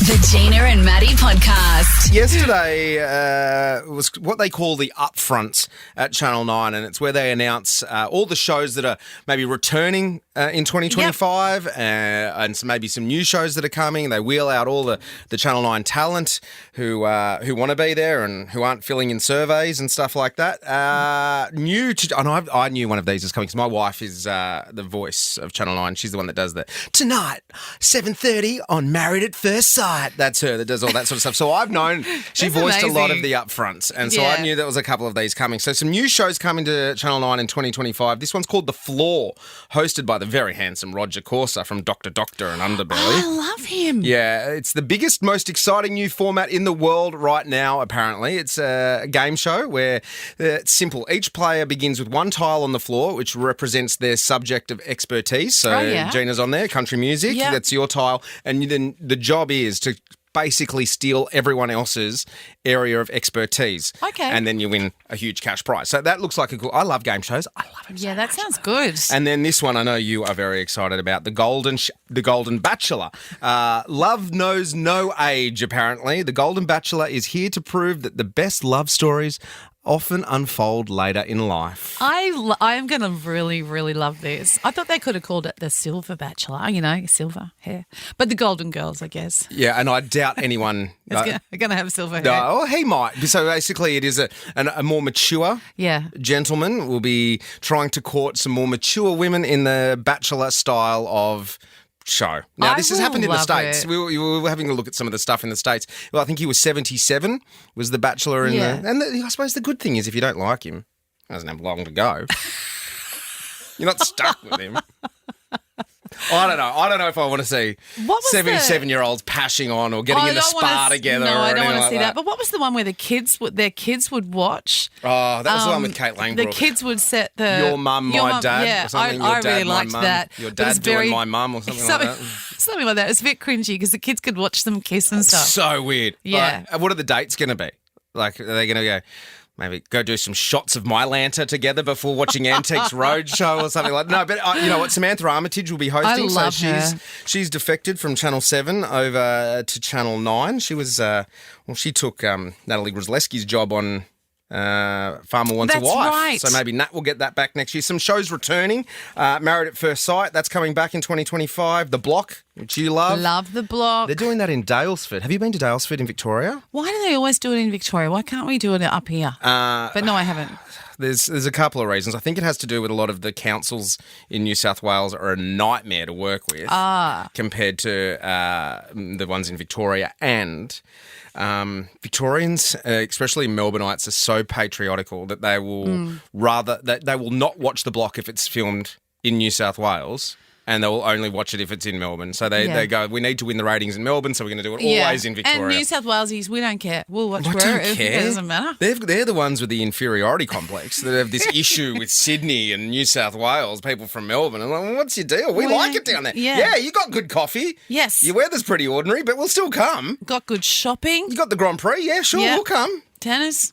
The Gina and Matty podcast. Yesterday was what they call the upfronts at Channel 9, and it's where they announce all the shows that are maybe returning in 2025 and maybe some new shows that are coming. They wheel out all the Channel 9 talent who want to be there and who aren't filling in surveys and stuff like that. I knew one of these was coming because my wife is the voice of Channel 9. She's the one that does the tonight, 7:30 on Married at First Sight. That's her that does all that sort of stuff. So I've known she voiced amazing. a lot of the upfronts, and so I knew there was a couple of these coming. So some new shows coming to Channel 9 in 2025. This one's called The Floor, hosted by the very handsome Roger Corser from Doctor and Underbelly. I love him. Yeah, it's the biggest, most exciting new format in the world right now, apparently. It's a game show where it's simple. Each player begins with one tile on the floor, which represents their subject of expertise. So Gina's on there, country music, that's your tile. And then the job is to basically steal everyone else's area of expertise. Okay. And then you win a huge cash prize. So that looks like a cool... I love game shows. I love it. Yeah, that sounds good. And then this one I know you are very excited about, the Golden Bachelor. Love knows no age, apparently. The Golden Bachelor is here to prove that the best love stories often unfold later in life. I'm going to really, really love this. I thought they could have called it the Silver Bachelor, silver hair. But the Golden Girls, I guess. Yeah, and I doubt anyone... They're going to have silver hair. No, he might. So basically it is a more mature gentleman will be trying to court some more mature women in the Bachelor style of... show. Now, this has happened in the States. We were having a look at some of the stuff in the States. Well, I think he was 77, was the Bachelor. I suppose the good thing is if you don't like him, he doesn't have long to go. You're not stuck with him. I don't know if I want to see 77-year-olds pashing on or getting in the spa together. No, I don't want to like see that. But what was the one where their kids would watch? Oh, that was the one with Kate Langbrook. The kids would set the... Your mum, my dad. Yeah, or something. I really liked that. Your dad doing my mum or something like that. Something like that. It's a bit cringy because the kids could watch them kiss and stuff. So weird. Yeah. What are the dates going to be? Like, are they going to go... Maybe go do some shots of Mylanta together before watching Antiques Roadshow or something like that. No, but you know what? Samantha Armitage will be hosting. I love her. She's defected from Channel 7 over to Channel 9. She was, she took Natalie Grzelewski's job on Farmer Wants a Wife. Right. So maybe Nat will get that back next year. Some shows returning. Married at First Sight, that's coming back in 2025. The Block, which you love. Love The Block. They're doing that in Daylesford. Have you been to Daylesford in Victoria? Why do they always do it in Victoria? Why can't we do it up here? But no, I haven't. There's a couple of reasons. I think it has to do with a lot of the councils in New South Wales are a nightmare to work with compared to the ones in Victoria. And Victorians, especially Melbourneites, are so patriotical that they will they will not watch The Block if it's filmed in New South Wales. And they'll only watch it if it's in Melbourne. So they go, we need to win the ratings in Melbourne, so we're going to do it always in Victoria. And New South Walesies, we don't care. We'll watch wherever. It doesn't matter. They're the ones with the inferiority complex that have this issue with Sydney and New South Wales, people from Melbourne. And like, well, what's your deal? We like it down there. Yeah, you got good coffee. Yes. Your weather's pretty ordinary, but we'll still come. Got good shopping. You got the Grand Prix. Yeah, sure, we'll come. Tennis.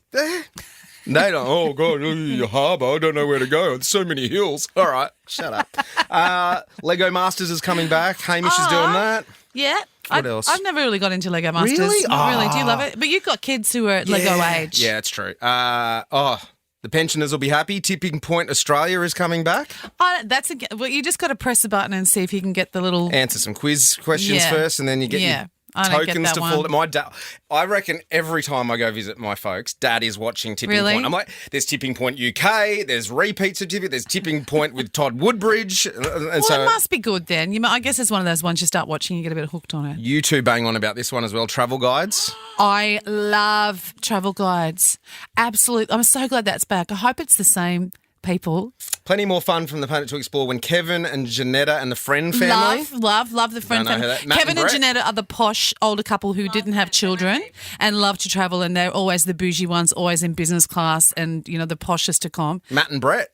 They don't, oh, God, your harbour, I don't know where to go. There's so many hills. All right, shut up. Lego Masters is coming back. Hamish is doing that. Yeah. What else? I've never really got into Lego Masters. Really? Not really. Do you love it? But you've got kids who are Lego age. Yeah, it's true. The pensioners will be happy. Tipping Point Australia is coming back. Well, you just got to press the button and see if you can get the little... Answer some quiz questions first, and then you get your tokens to fall. My dad, I reckon every time I go visit my folks, Dad is watching Tipping Point. I'm like, there's Tipping Point UK, there's repeats of Tipping, there's Tipping Point with Todd Woodbridge. It must be good then. I guess it's one of those ones you start watching, you get a bit hooked on it. You two bang on about this one as well, travel guides. I love travel guides. Absolutely. I'm so glad that's back. I hope it's the same people. Plenty more fun from the Planet to Explore when Kevin and Janetta and the Friend family. Love the Friend family. Kevin and Janetta are the posh older couple who didn't have children and love to travel, and they're always the bougie ones, always in business class and, the poshest to come. Matt and Brett.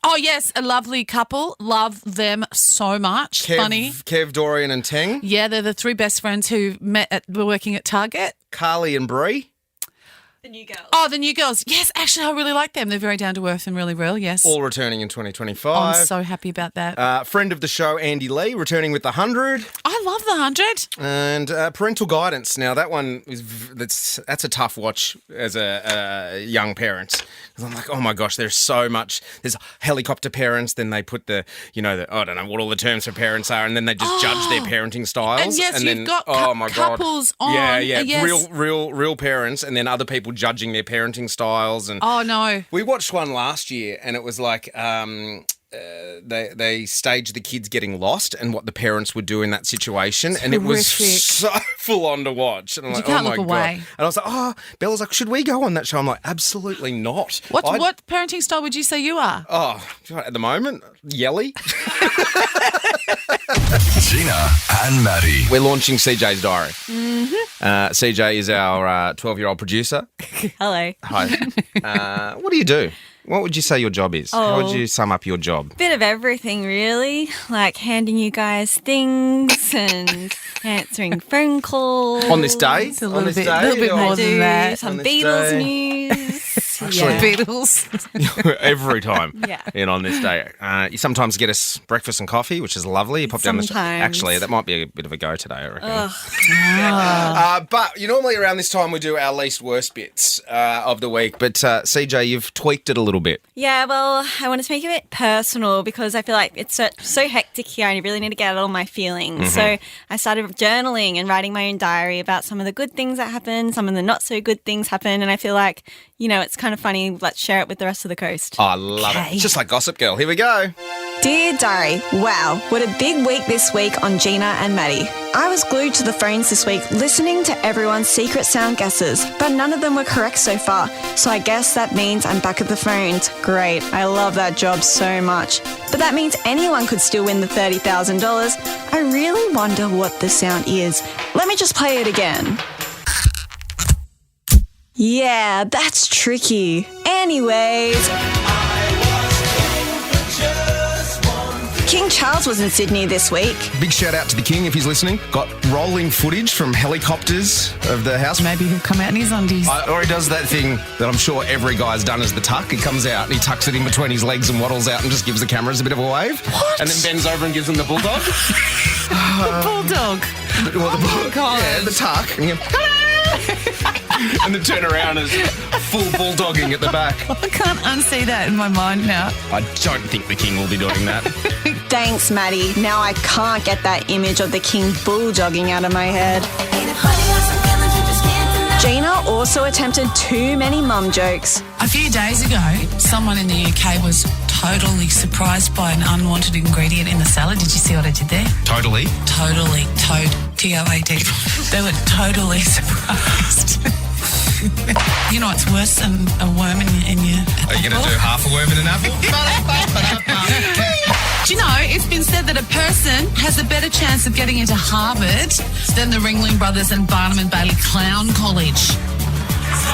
Oh, yes, a lovely couple. Love them so much. Funny. Kev, Dorian and Teng. Yeah, they're the three best friends who were working at Target. Carly and Bree. The new girls. Oh, the new girls. Yes, actually, I really like them. They're very down to earth and really real, yes. All returning in 2025. Oh, I'm so happy about that. Friend of the show, Andy Lee, returning with the 100. I love the 100. And parental guidance. Now, that one that's a tough watch as a young parent. Because I'm like, oh my gosh, there's so much. There's helicopter parents. Then they put I don't know what all the terms for parents are, and then they just judge their parenting styles. And yes, you've got couples on. Yeah, yes. real parents, and then other people judging their parenting styles. And oh no, we watched one last year, and it was like they staged the kids getting lost and what the parents would do in that situation, and it was so full on to watch. And I'm like, you can't oh my look God. away. And I was like, oh, Bella's like, should we go on that show? I'm like, absolutely not. What parenting style would you say you are? Oh, at the moment, yelly. Gina and Matty. We're launching CJ's Diary. Mm-hmm. CJ is our 12-year-old producer. Hello. Hi. What do you do? What would you say your job is? How would you sum up your job? Bit of everything, really. Like handing you guys things and answering phone calls. On this day? It's a little bit more than that. Some Beatles news. Actually, Beatles. every time. Yeah. And on this day. You sometimes get us breakfast and coffee, which is lovely. You pop down the street. Sometimes. Actually, that might be a bit of a go today, I reckon. But normally around this time we do our least worst bits of the week. But CJ, you've tweaked it a little bit. Yeah, well, I wanted to make it a bit personal because I feel like it's so hectic here and I really need to get out all my feelings. So I started journaling and writing my own diary about some of the good things that happened, some of the not so good things happened, and I feel like, it's kind of funny. Let's share it with the rest of the coast. Oh, I love it. Just like Gossip Girl. Here we go. Dear Diary, wow, what a big week this week on Gina and Matty. I was glued to the phones this week listening to everyone's secret sound guesses, but none of them were correct so far, so I guess that means I'm back at the phones. Great, I love that job so much. But that means anyone could still win the $30,000. I really wonder what the sound is. Let me just play it again. Yeah, that's tricky. Anyways, King Charles was in Sydney this week. Big shout out to the King if he's listening. Got rolling footage from helicopters of the house. Maybe he'll come out in his undies. Or he does that thing that I'm sure every guy's done as the tuck. He comes out and he tucks it in between his legs and waddles out and just gives the cameras a bit of a wave. What? And then bends over and gives them the bulldog. The bulldog. God. Yeah, the tuck. And and then turn around as full bulldogging at the back. I can't unsee that in my mind now. I don't think the King will be doing that. Thanks, Matty. Now I can't get that image of the King bulldogging out of my head. Gina also attempted too many mum jokes. A few days ago, someone in the UK was totally surprised by an unwanted ingredient in the salad. Did you see what I did there? Totally. Totally. T-O-A-D. They were totally surprised. You know what's worse than a worm in your apple? Are you going to do half a worm in an apple? Do you know, it's been said that a person has a better chance of getting into Harvard than the Ringling Brothers and Barnum and Bailey Clown College.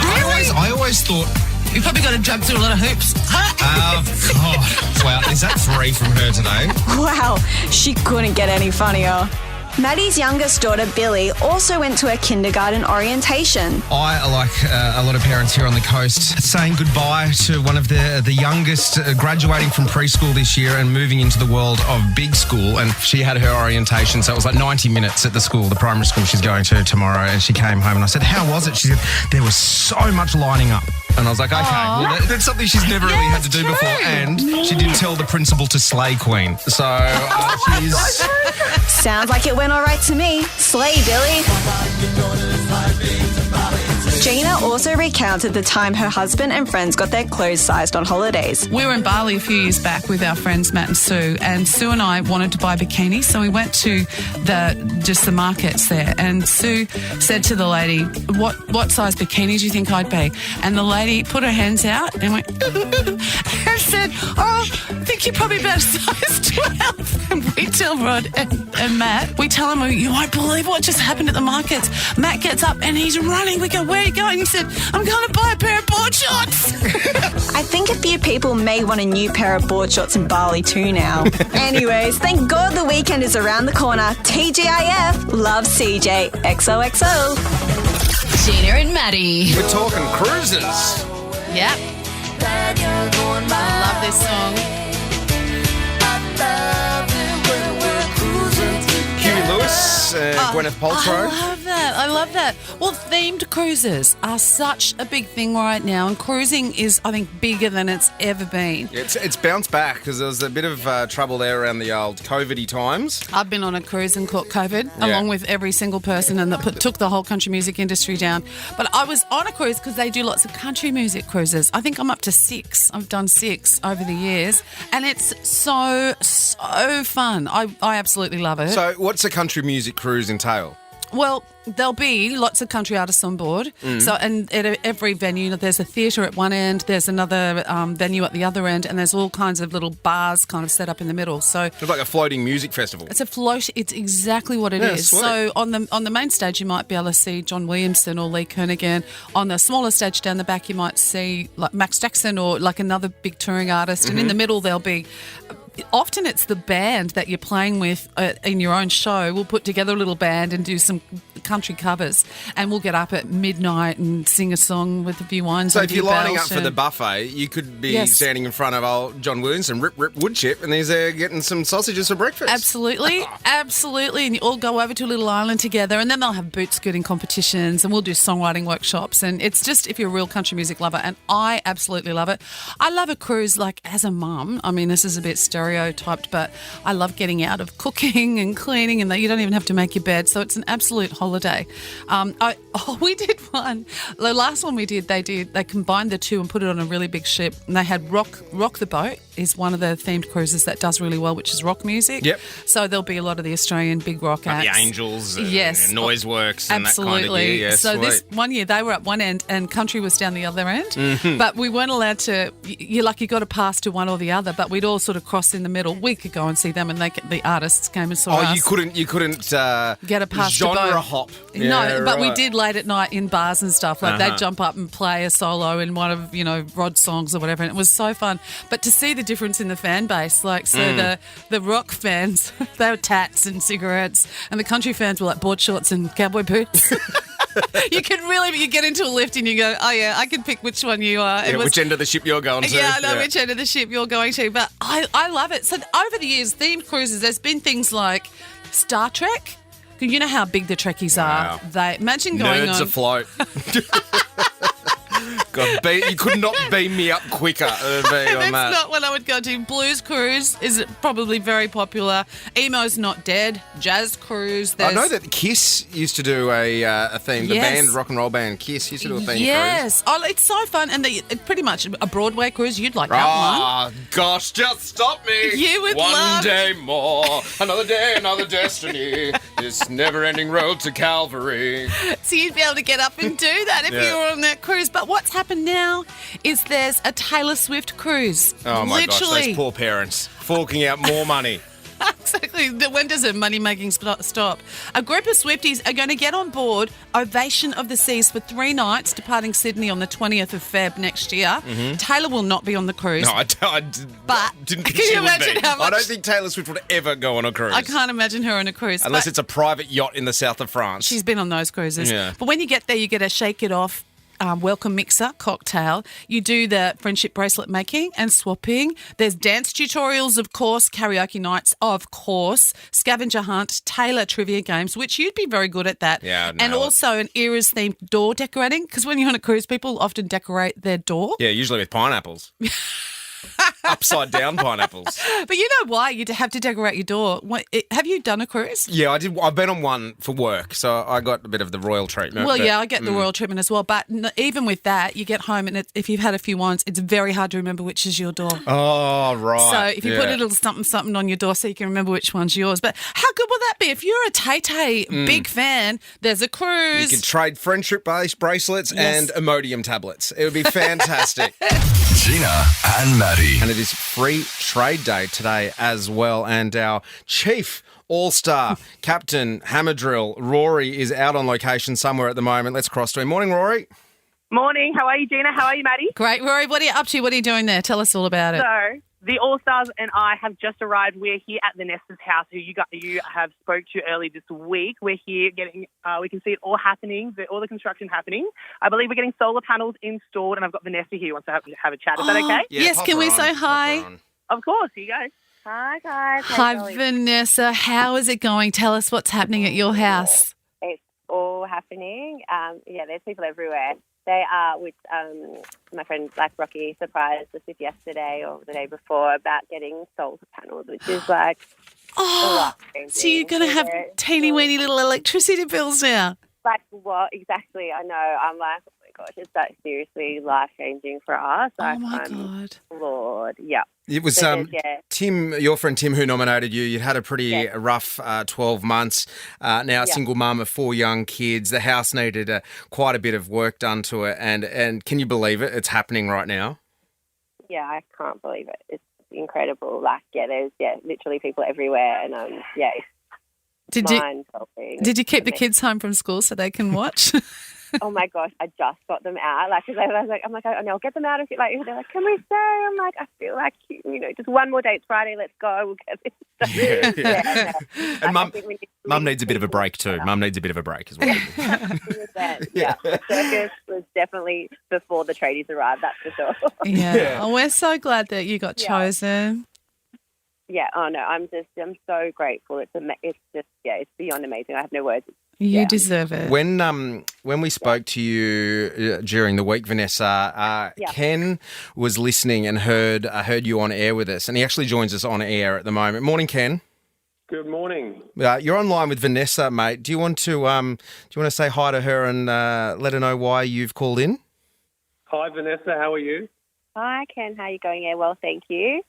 I always thought... You probably got to jump through a lot of hoops. Oh, God. Wow, is that 3 from her today? Wow, she couldn't get any funnier. Maddie's youngest daughter, Billy, also went to a kindergarten orientation. I, like a lot of parents here on the coast, saying goodbye to one of the youngest graduating from preschool this year and moving into the world of big school. And she had her orientation, so it was like 90 minutes at the school, the primary school she's going to tomorrow. And she came home and I said, how was it? She said, there was so much lining up. And I was like, okay, well, that's something she's never really had to do before. And she did tell the principal to slay Queen. So she's... Sounds like it went all right to me. Slay, Billy. Gina also recounted the time her husband and friends got their clothes sized on holidays. We were in Bali a few years back with our friends Matt and Sue, and Sue and I wanted to buy bikinis, so we went to the markets there, and Sue said to the lady, what size bikini do you think I'd be? And the lady put her hands out and went and said, I think you're probably about a size 12. And we tell Rod and Matt, we tell him, you won't believe what just happened at the markets. Matt gets up and he's running. We go, where are you going? He said, I'm going to buy a pair of board shorts. I think a few people may want a new pair of board shorts in Bali too now. Anyways, thank God the weekend is around the corner. TGIF, love CJ, XOXO. Gina and Matty. We're talking cruises. Yep. I love this song. Huey Lewis, Gwyneth Paltrow. I love that. Well, themed cruises are such a big thing right now, and cruising is, I think, bigger than it's ever been. It's bounced back because there was a bit of trouble there around the old COVID-y times. I've been on a cruise and caught COVID, along with every single person, and that took the whole country music industry down. But I was on a cruise because they do lots of country music cruises. I think I'm up to 6. I've done 6 over the years, and it's so fun. I absolutely love it. So what's a country music cruise entail? Well, there'll be lots of country artists on board. So, and at every venue, there's a theatre at one end, there's another venue at the other end, and there's all kinds of little bars kind of set up in the middle. So It's like a floating music festival. it's a float. It's exactly what it is. Sweet. So on the main stage, you might be able to see John Williamson or Lee Kernaghan. On the smaller stage down the back, you might see like Max Jackson or like another big touring artist. And in the middle, there'll be. Often it's the band that you're playing with in your own show. We'll put together a little band and do some country covers, and we'll get up at midnight and sing a song with a few wines. So under if you're your lining belt up for the buffet, you could be Yes. standing in front of old John Williamson, rip wood chip, and he's there getting some sausages for breakfast. Absolutely. And you all go over to a little island together, and then they'll have boot scooting competitions, and we'll do songwriting workshops. And it's just, if you're a real country music lover, and I absolutely love it. I love a cruise like as a mum. I mean, this is a bit stereotyped, but I love getting out of cooking and cleaning, and that you don't even have to make your bed. So it's an absolute holiday. We did one. The last one we did, they combined the two and put it on a really big ship, and they had Rock the Boat is one of the themed cruises that does really well, which is rock music. Yep. So there'll be a lot of the Australian big rock acts. Like the Angels, Yes. and Noise Works, and Absolutely. that kind of gear. Yeah, so sweet. this one year they were at one end and country was down the other end, Mm-hmm. but we weren't allowed to. You got to pass to one or the other, but we'd all sort of cross in the middle. We could go and see them, and the artists came and saw us. you couldn't Get a pass to genre both. hop. No, Yeah, but we right. did late at night in bars and stuff. Like they'd jump up and play a solo in one of Rod's songs or whatever, and it was so fun. But to see the difference in the fan base, the rock fans, they were tats and cigarettes, and the country fans were like board shorts and cowboy boots. You get into a lift and you go, oh yeah, I can pick which one you are. Which end of the ship you're going to. Yeah, I know which end of the ship you're going to, but I love it. So over the years, themed cruises, there's been things like Star Trek. You know how big the Trekkies Wow. are. Imagine going Nerds on. afloat. God, you could not beam me up quicker than being on That's that. not what I would go to. Blues cruise is probably very popular. Emo's Not Dead. Jazz cruise. I know that Kiss used to do a theme. The Yes. band, rock and roll band Kiss, used to do a theme cruise. Yes. Oh, it's so fun. And pretty much a Broadway cruise. You'd like that one. Ah, gosh, just stop me. You would One love- day more, another day, another destiny. This never-ending road to Calvary. So you'd be able to get up and do that if Yeah. you were on that cruise. But what's happened now is there's a Taylor Swift cruise. Oh my gosh, Literally. those poor parents forking out more money. Exactly. When does her money-making stop? A group of Swifties are going to get on board Ovation of the Seas for 3 nights, departing Sydney on the 20th of Feb next year. Taylor will not be on the cruise. No, I But didn't think can she you would imagine be. how much- I don't think Taylor Swift would ever go on a cruise. I can't imagine her on a cruise. Unless but it's a private yacht in the south of France. she's been on those cruises. Yeah. But when you get there, you get a shake it off. Welcome mixer cocktail. You do the friendship bracelet making and swapping. There's dance tutorials, of course, karaoke nights, of course, scavenger hunt, Taylor trivia games, which you'd be very good at that. Yeah, I'd and nail it. also an eras themed door decorating, because when you're on a cruise, people often decorate their door. Yeah, usually with pineapples. Upside down pineapples. But you know why you'd have to decorate your door? Have you done a cruise? Yeah, I did. I've been on one for work, so I got a bit of the royal treatment. Well, but- yeah, I get the royal treatment as well. But even with that, you get home and if you've had a few wines, it's very hard to remember which is your door. Oh, right. So if you put a little something on your door so you can remember which one's yours. But how good will that be? If you're a Tay-Tay big fan, there's a You cruise. could trade friendship-based bracelets Yes. and Imodium tablets. It would be fantastic. Gina and Matty. And it is Free Trade Day today as well. And our chief all-star captain Hammerdrill, Rory, is out on location somewhere at the moment. Let's cross to him. Morning, Rory. Morning. How are you, Gina? How are you, Matty? Great. Rory, what are you up to? What are you doing there? Tell us all about it. So The All-Stars and I have just arrived. We're here at Vanessa's house, who you have spoke to early this week. We're here getting, we can see it all happening, all the construction happening. I believe we're getting solar panels installed, and I've got Vanessa here who wants to have a chat. Is that okay? Yeah, Yes, can we say hi? Of course, here you go. Hi, guys. Hi, Vanessa. How is it going? Tell us what's happening at your house. It's all happening. There's people everywhere. They are, which my friend Black Rocky surprised us with yesterday or the day before about getting solar panels, which is like a lot. So you're going to have teeny-weeny little electricity bills now? Like what? Exactly. I know. I'm like, oh my gosh, it's like seriously life-changing for us. Oh my God. Lord, yeah. It was Tim, your friend Tim, who nominated you. You had a pretty rough 12 months. Now a single mum of 4 young kids. The house needed quite a bit of work done to it. And can you believe it? It's happening right now. Yeah, I can't believe it. It's incredible. Like, there's literally people everywhere. And, it's mind-boggling. Did you keep the kids home from school so they can watch? Oh my gosh, I just got them out. Like, cause I'm like, oh, no, I'll get them out. They're like, can we stay? I'm like, I feel like, just one more day. It's Friday. Let's go. We'll get this. And Mum needs a bit of a break too. Mum needs a bit of a break as well. 100%. Yeah. The circus was definitely before the tradies arrived, that's for sure. Yeah. Oh, we're so glad that you got chosen. Yeah. Oh no, I'm so grateful. It's beyond amazing. I have no words. You deserve it. When we spoke to you during the week, Vanessa, Ken was listening and heard you on air with us, and he actually joins us on air at the moment. Morning, Ken. Good morning. You're online with Vanessa, mate. Do you want to say hi to her and let her know why you've called in? Hi, Vanessa. How are you? Hi, Ken. How are you going? Yeah, well, thank you.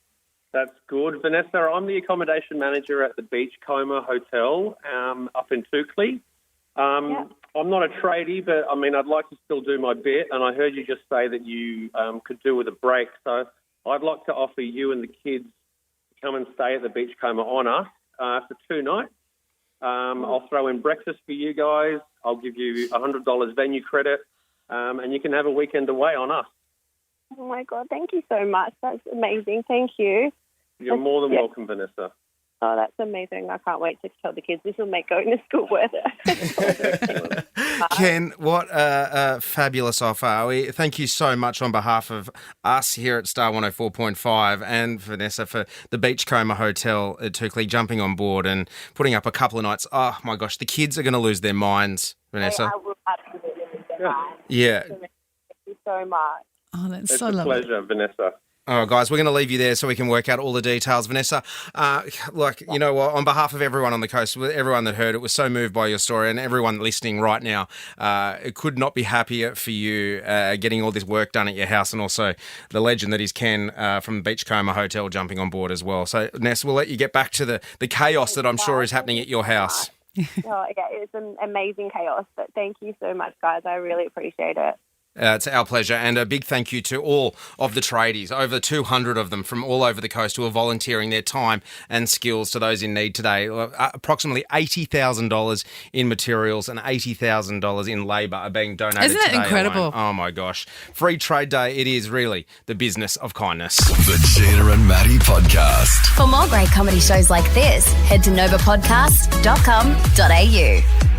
That's good. Vanessa, I'm the accommodation manager at the Beachcomber Hotel up in Toukley. I'm not a tradie, but, I'd like to still do my bit, and I heard you just say that you could do with a break. So I'd like to offer you and the kids to come and stay at the Beachcomber on us for 2 nights. I'll throw in breakfast for you guys. I'll give you $100 venue credit, and you can have a weekend away on us. Oh, my God. Thank you so much. That's amazing. Thank you. You're more than welcome, Vanessa. Oh, that's amazing. I can't wait to tell the kids this will make going to school worth it. Ken, what a fabulous offer. Thank you so much on behalf of us here at Star 104.5 and Vanessa for the Beachcomber Hotel at Toukley jumping on board and putting up a couple of nights. Oh, my gosh, the kids are going to lose their minds, Vanessa. I will absolutely lose their minds. Yeah. Thank you so much. Oh, that's it's so a lovely. Pleasure, Vanessa. All right, guys, we're going to leave you there so we can work out all the details. Vanessa, you know what, on behalf of everyone on the coast, everyone that heard it was so moved by your story, and everyone listening right now, it could not be happier for you getting all this work done at your house, and also the legend that is Ken from Beachcomber Hotel jumping on board as well. So, Ness, we'll let you get back to the chaos that I'm sure is happening at your house. It's an amazing chaos, but thank you so much, guys. I really appreciate it. It's our pleasure, and a big thank you to all of the tradies, over 200 of them from all over the coast who are volunteering their time and skills to those in need today. Approximately $80,000 in materials and $80,000 in labour are being donated Isn't that today incredible? alone. Oh my gosh. Free Trade Day, it is really the business of kindness. The Gina and Matty Podcast. For more great comedy shows like this, head to novapodcast.com.au.